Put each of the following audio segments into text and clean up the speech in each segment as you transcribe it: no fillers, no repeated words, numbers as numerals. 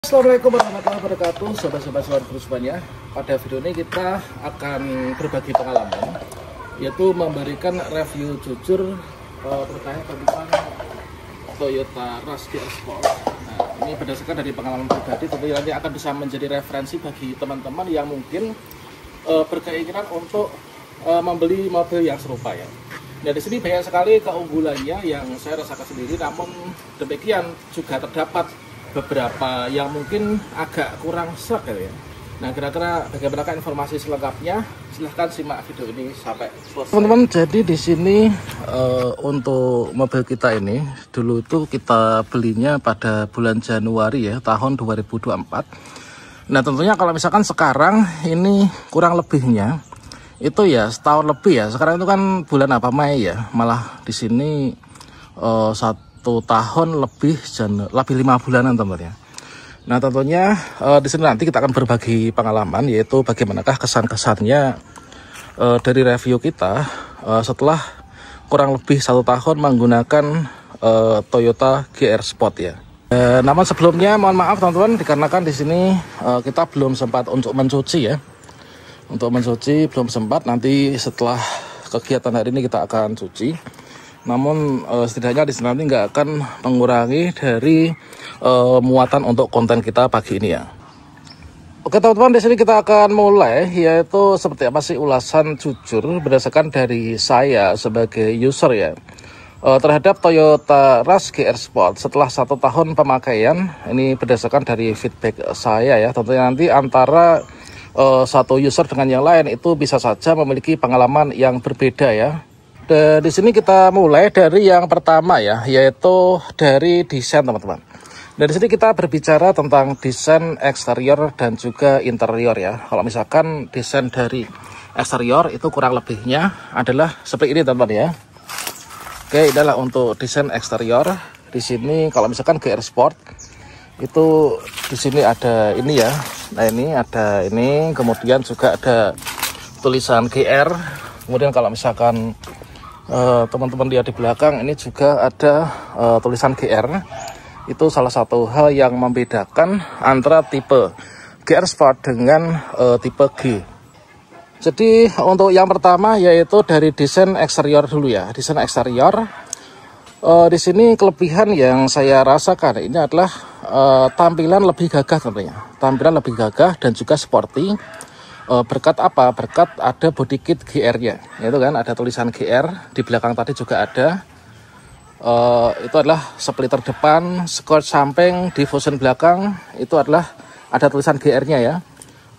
Assalamualaikum warahmatullahi wabarakatuh, sobat-sobat semuanya. Pada video ini kita akan berbagi pengalaman, yaitu memberikan review jujur terkait tentang Toyota Rush GR Sport. Nah, ini berdasarkan dari pengalaman pribadi, tentunya nanti akan bisa menjadi referensi bagi teman-teman yang mungkin berkeinginan untuk membeli mobil yang serupa ya. Nah, di sini banyak sekali keunggulannya yang saya rasakan sendiri, namun demikian juga terdapat beberapa yang mungkin agak kurang serk ya. Nah, kira-kira bagaimana informasi selengkapnya? Silahkan simak video ini sampai selesai. Teman-teman, jadi di sini untuk mobil kita ini dulu itu kita belinya pada bulan Januari ya, tahun 2024. Nah, tentunya kalau misalkan sekarang ini kurang lebihnya itu ya setahun lebih ya. Sekarang itu kan bulan apa, Mei ya. Malah di sini 1 tahun lebih dan lebih 5 bulanan teman-teman ya. Nah, tentunya di sini nanti kita akan berbagi pengalaman, yaitu bagaimanakah kesan-kesannya dari review kita setelah kurang lebih 1 tahun menggunakan Toyota GR Sport ya. Namun sebelumnya mohon maaf teman-teman, dikarenakan di sini kita belum sempat untuk mencuci ya. Untuk mencuci belum sempat, nanti setelah kegiatan hari ini kita akan cuci. Namun setidaknya di sini nanti nggak akan mengurangi dari muatan untuk konten kita pagi ini ya. Oke teman-teman, di sini kita akan mulai, yaitu seperti apa sih ulasan jujur berdasarkan dari saya sebagai user ya terhadap Toyota Rush GR Sport setelah 1 tahun pemakaian. Ini berdasarkan dari feedback saya ya. Tentunya nanti antara satu user dengan yang lain itu bisa saja memiliki pengalaman yang berbeda ya. Dan di sini kita mulai dari yang pertama ya, yaitu dari desain teman-teman. Dan di sini kita berbicara tentang desain eksterior dan juga interior ya. Kalau misalkan desain dari eksterior itu kurang lebihnya adalah seperti ini teman-teman ya. Oke, inilah untuk desain eksterior. Di sini kalau misalkan GR Sport itu di sini ada ini ya. Nah, ini ada ini, kemudian juga ada tulisan GR. Kemudian kalau misalkan teman-teman lihat di belakang, ini juga ada tulisan GR. Itu salah satu hal yang membedakan antara tipe GR Sport dengan tipe G. Jadi untuk yang pertama yaitu dari desain eksterior dulu ya. Desain eksterior di sini kelebihan yang saya rasakan ini adalah tampilan lebih gagah tentunya. Tampilan lebih gagah dan juga sporty. Berkat apa? Berkat ada body kit GR-nya. Itu kan ada tulisan GR, di belakang tadi juga ada. Itu adalah splitter depan, skort samping, diffusion belakang, itu adalah ada tulisan GR-nya ya.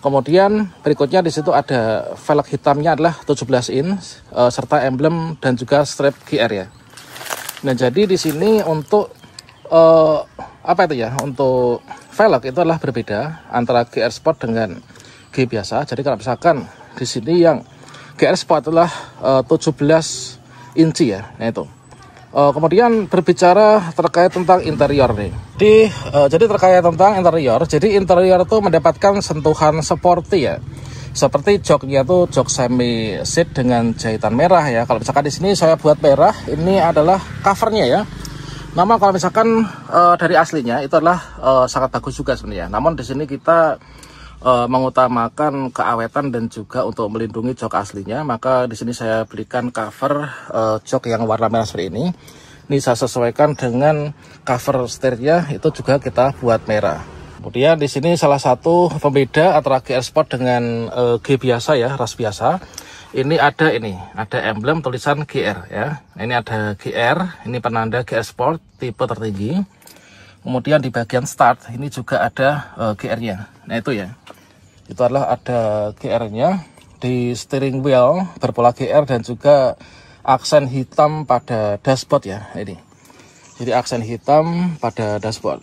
Kemudian berikutnya di situ ada velg hitamnya adalah 17 inch serta emblem dan juga strap GR ya. Nah, jadi di sini untuk apa itu ya? Untuk velg itu adalah berbeda antara GR Sport dengan G biasa. Jadi kalau misalkan di sini yang GR Sport adalah 17 inci ya. Nah itu. Kemudian berbicara terkait tentang interior nih. Jadi terkait tentang interior, jadi interior itu mendapatkan sentuhan sporty ya. Seperti joknya tuh jok semi seat dengan jahitan merah ya. Kalau misalkan di sini saya buat merah, ini adalah covernya ya. Namun kalau misalkan dari aslinya itu adalah sangat bagus juga sebenarnya. Namun di sini kita mengutamakan keawetan dan juga untuk melindungi jok aslinya, maka di sini saya belikan cover jok yang warna merah seperti ini. Ini saya sesuaikan dengan cover setirnya, itu juga kita buat merah. Kemudian di sini salah satu pembeda antara GR Sport dengan G biasa ya, Rush biasa. Ini ada emblem tulisan GR ya. Ini ada GR, ini penanda GR Sport tipe tertinggi. Kemudian di bagian start ini juga ada GR-nya. Nah itu ya. Itu adalah ada GR-nya di steering wheel berpola GR dan juga aksen hitam pada dashboard ya ini. Jadi aksen hitam pada dashboard.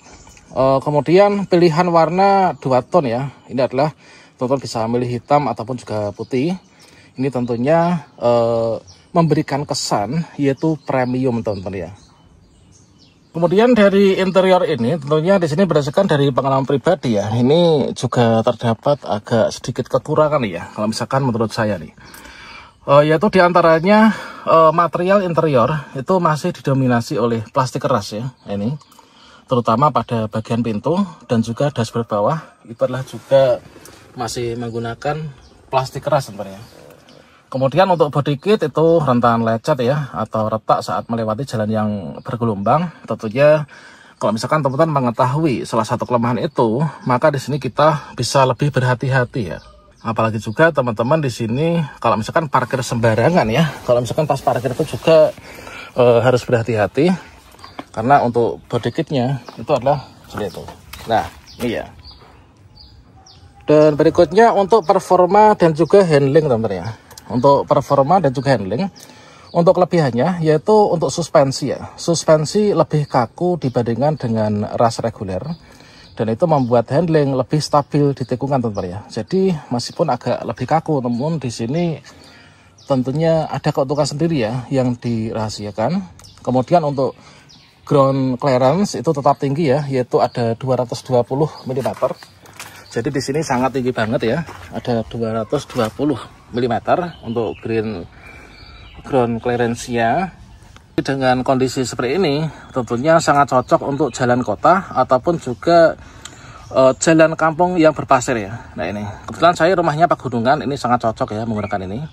Kemudian pilihan warna 2 ton ya. Ini adalah teman-teman bisa milih hitam ataupun juga putih. Ini tentunya memberikan kesan yaitu premium teman-teman ya. Kemudian dari interior ini tentunya di sini berdasarkan dari pengalaman pribadi ya, ini juga terdapat agak sedikit kekurangan ya kalau misalkan menurut saya nih. Yaitu diantaranya material interior itu masih didominasi oleh plastik keras ya. Ini terutama pada bagian pintu dan juga dashboard bawah itu adalah juga masih menggunakan plastik keras sebenarnya. Kemudian untuk body kit itu rentan lecet ya atau retak saat melewati jalan yang bergelombang. Tentunya kalau misalkan teman-teman mengetahui salah satu kelemahan itu, maka di sini kita bisa lebih berhati-hati ya. Apalagi juga teman-teman di sini kalau misalkan parkir sembarangan ya, kalau misalkan pas parkir itu juga harus berhati-hati karena untuk body kitnya itu adalah seperti itu. Nah, iya. Dan berikutnya untuk performa dan juga handling teman-teman ya. Untuk performa dan juga handling, untuk kelebihannya yaitu untuk suspensi ya. Suspensi lebih kaku dibandingkan dengan ras reguler. Dan itu membuat handling lebih stabil di tikungan teman-teman ya. Jadi meskipun agak lebih kaku, namun di sini tentunya ada keuntungan sendiri ya yang dirahasiakan. Kemudian untuk ground clearance itu tetap tinggi ya, yaitu ada 220 mm. Jadi di sini sangat tinggi banget ya, ada 220 mm untuk ground clearance-nya. Dengan kondisi seperti ini tentunya sangat cocok untuk jalan kota ataupun juga jalan kampung yang berpasir ya. Nah ini kebetulan saya rumahnya pegunungan, ini sangat cocok ya menggunakan ini.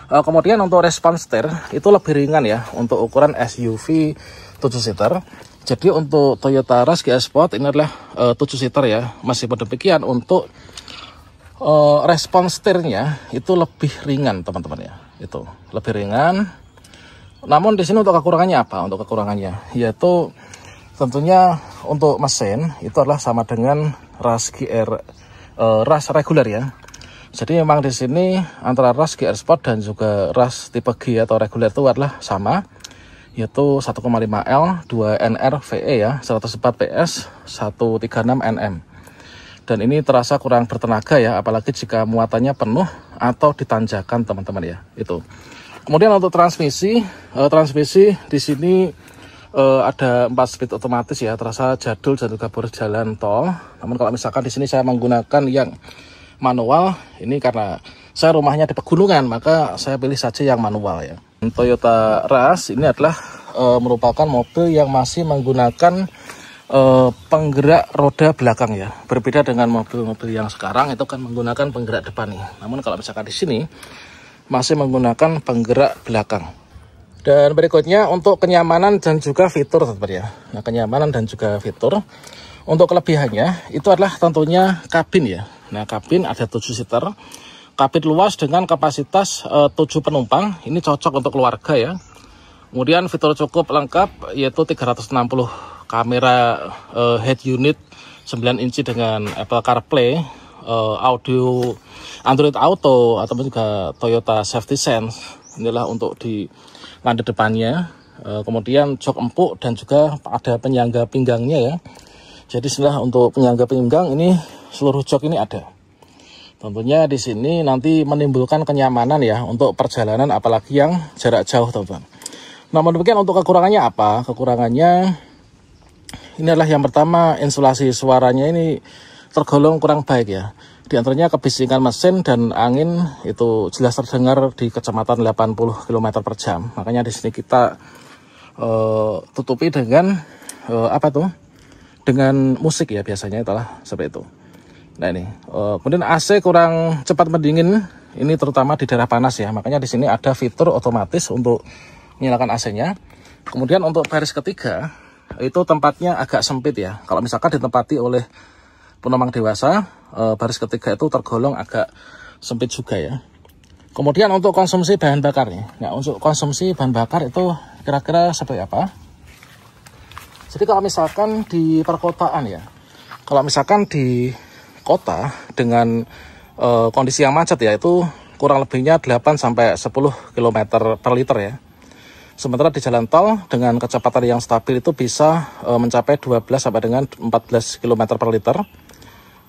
Kemudian untuk response steer itu lebih ringan ya untuk ukuran SUV 7 seater. Jadi untuk Toyota Rush GR Sport ini adalah 7 seater ya. Meskipun demikian untuk response steer-nya itu lebih ringan teman-teman ya. Itu lebih ringan. Namun di sini untuk kekurangannya apa? Untuk kekurangannya yaitu tentunya untuk mesin itu adalah sama dengan Rush GR Rush reguler ya. Jadi memang di sini antara Rush GR Sport dan juga Rush tipe G atau reguler itu adalah sama, yaitu 1,5L 2NR VE ya, 104 PS 136 Nm. Dan ini terasa kurang bertenaga ya, apalagi jika muatannya penuh atau ditanjakan teman-teman ya. Itu. Kemudian untuk transmisi di sini ada 4 speed otomatis ya, terasa jadul dan juga boros jalan tol. Namun kalau misalkan di sini saya menggunakan yang manual, ini karena saya rumahnya di pegunungan, maka saya pilih saja yang manual ya. Toyota Rush ini adalah merupakan mobil yang masih menggunakan penggerak roda belakang ya. Berbeda dengan mobil-mobil yang sekarang itu kan menggunakan penggerak depan nih. Namun kalau misalkan di sini masih menggunakan penggerak belakang. Dan berikutnya untuk kenyamanan dan juga fitur teman-teman ya. Nah, kenyamanan dan juga fitur. Untuk kelebihannya itu adalah tentunya kabin ya. Nah, kabin ada 7 seater. Kabin luas dengan kapasitas 7 penumpang. Ini cocok untuk keluarga ya. Kemudian fitur cukup lengkap yaitu 360 kamera head unit 9 inci dengan Apple CarPlay, audio Android Auto ataupun juga Toyota Safety Sense. Inilah untuk di lantai depannya. Kemudian jok empuk dan juga ada penyangga pinggangnya ya. Jadi setelah untuk penyangga pinggang ini seluruh jok ini ada. Tentunya di sini nanti menimbulkan kenyamanan ya untuk perjalanan apalagi yang jarak jauh teman-teman. Namun demikian untuk kekurangannya apa? Kekurangannya ini adalah yang pertama, insulasi suaranya ini tergolong kurang baik ya. Di antaranya kebisikan mesin dan angin itu jelas terdengar di kecepatan 80 km per jam. Makanya di sini kita tutupi dengan dengan musik ya, biasanya itulah seperti itu. Nah ini kemudian AC kurang cepat mendingin, ini terutama di daerah panas ya. Makanya di sini ada fitur otomatis untuk menyalakan AC-nya. Kemudian untuk baris ketiga itu tempatnya agak sempit ya. Kalau misalkan ditempati oleh penumpang dewasa, baris ketiga itu tergolong agak sempit juga ya. Kemudian untuk konsumsi bahan bakar nih. Nah, untuk konsumsi bahan bakar itu kira-kira seperti apa? Jadi kalau misalkan di perkotaan ya, kalau misalkan di kota dengan kondisi yang macet ya, itu kurang lebihnya 8-10 km per liter ya. Sementara di jalan tol dengan kecepatan yang stabil itu bisa mencapai 12 sampai dengan 14 km per liter.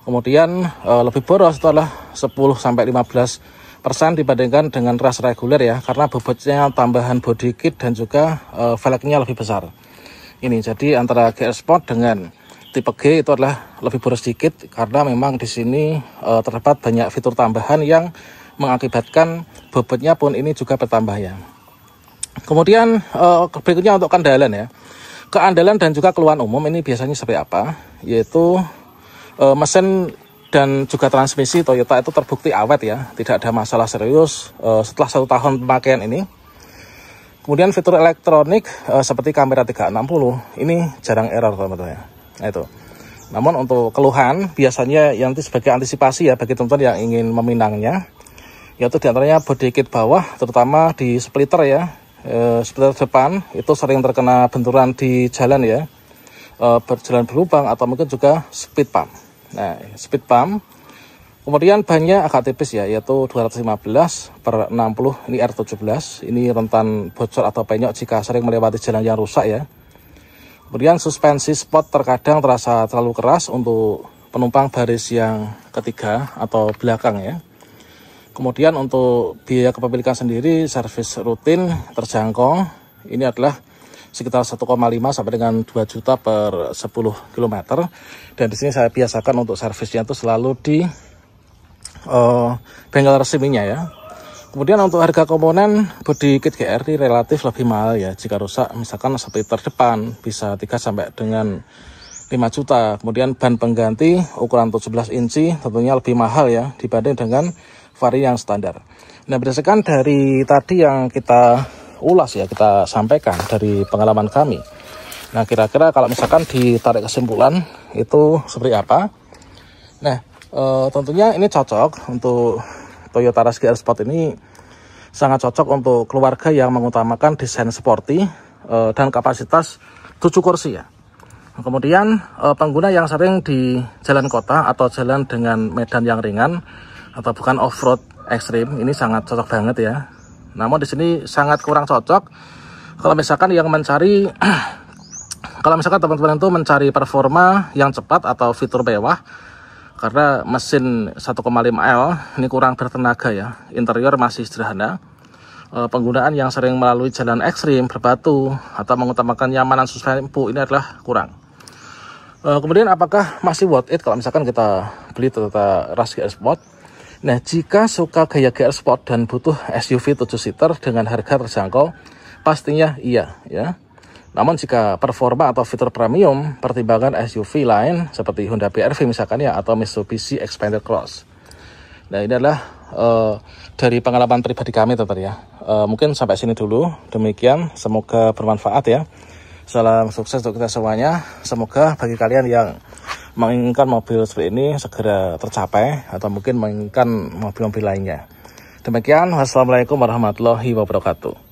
Kemudian lebih boros itu adalah 10-15% dibandingkan dengan Rush reguler ya, karena bobotnya tambahan body kit dan juga velgnya lebih besar. Ini jadi antara GR Sport dengan tipe G itu adalah lebih boros sedikit karena memang di sini terdapat banyak fitur tambahan yang mengakibatkan bobotnya pun ini juga bertambah ya. Kemudian berikutnya untuk kendaraan ya. keandalan dan juga keluhan umum ini biasanya seperti apa, yaitu mesin dan juga transmisi Toyota itu terbukti awet ya, tidak ada masalah serius setelah 1 tahun pemakaian ini. Kemudian fitur elektronik seperti kamera 360 ini jarang error teman-teman ya. Nah, itu. Namun untuk keluhan biasanya yang nanti sebagai antisipasi ya bagi teman-teman yang ingin meminangnya, yaitu diantaranya bodi kit bawah, terutama di splitter ya. Splitter depan itu sering terkena benturan di jalan ya, berjalan berlubang atau mungkin juga speed pump. Nah, speed pump. Kemudian bannya agak tipis ya, yaitu 215/60 ini R17. Ini rentan bocor atau penyok jika sering melewati jalan yang rusak ya. Kemudian suspensi sport terkadang terasa terlalu keras untuk penumpang baris yang ketiga atau belakang ya. Kemudian untuk biaya kepemilikan sendiri, servis rutin terjangkau, ini adalah sekitar 1,5 sampai dengan 2 juta per 10 km. Dan di sini saya biasakan untuk servisnya itu selalu di bengkel resminya ya. Kemudian untuk harga komponen bodi kit GR ini relatif lebih mahal ya. Jika rusak misalkan splitter depan bisa 3 sampai dengan 5 juta. Kemudian ban pengganti ukuran 17 inci tentunya lebih mahal ya dibanding dengan vari yang standar. Nah, berdasarkan dari tadi yang kita ulas ya, kita sampaikan dari pengalaman kami. Nah, kira-kira kalau misalkan ditarik kesimpulan itu seperti apa? Nah, tentunya ini cocok untuk Toyota Rush GR Sport ini, sangat cocok untuk keluarga yang mengutamakan desain sporty dan kapasitas 7 kursi ya. Kemudian pengguna yang sering di jalan kota atau jalan dengan medan yang ringan atau bukan off-road ekstrim, ini sangat cocok banget ya. Namun di sini sangat kurang cocok kalau misalkan yang mencari kalau misalkan teman-teman itu mencari performa yang cepat atau fitur mewah, karena mesin 1,5L ini kurang bertenaga ya. Interior masih sederhana. Penggunaan yang sering melalui jalan ekstrim, berbatu atau mengutamakan nyamanan suspensi ini adalah kurang. Kemudian apakah masih worth it kalau misalkan kita beli Toyota Rush GR Sport? Nah, jika suka gaya GR Sport dan butuh SUV 7-seater dengan harga terjangkau, pastinya iya ya. Namun jika performa atau fitur premium, pertimbangan SUV lain seperti Honda BR-V misalkan ya, atau Mitsubishi Xpander Cross. Nah, ini adalah dari pengalaman pribadi kami teman-teman ya. Mungkin sampai sini dulu. Demikian, semoga bermanfaat ya. Salam sukses untuk kita semuanya. Semoga bagi kalian yang menginginkan mobil seperti ini segera tercapai, atau mungkin menginginkan mobil-mobil lainnya. Demikian, wassalamualaikum warahmatullahi wabarakatuh.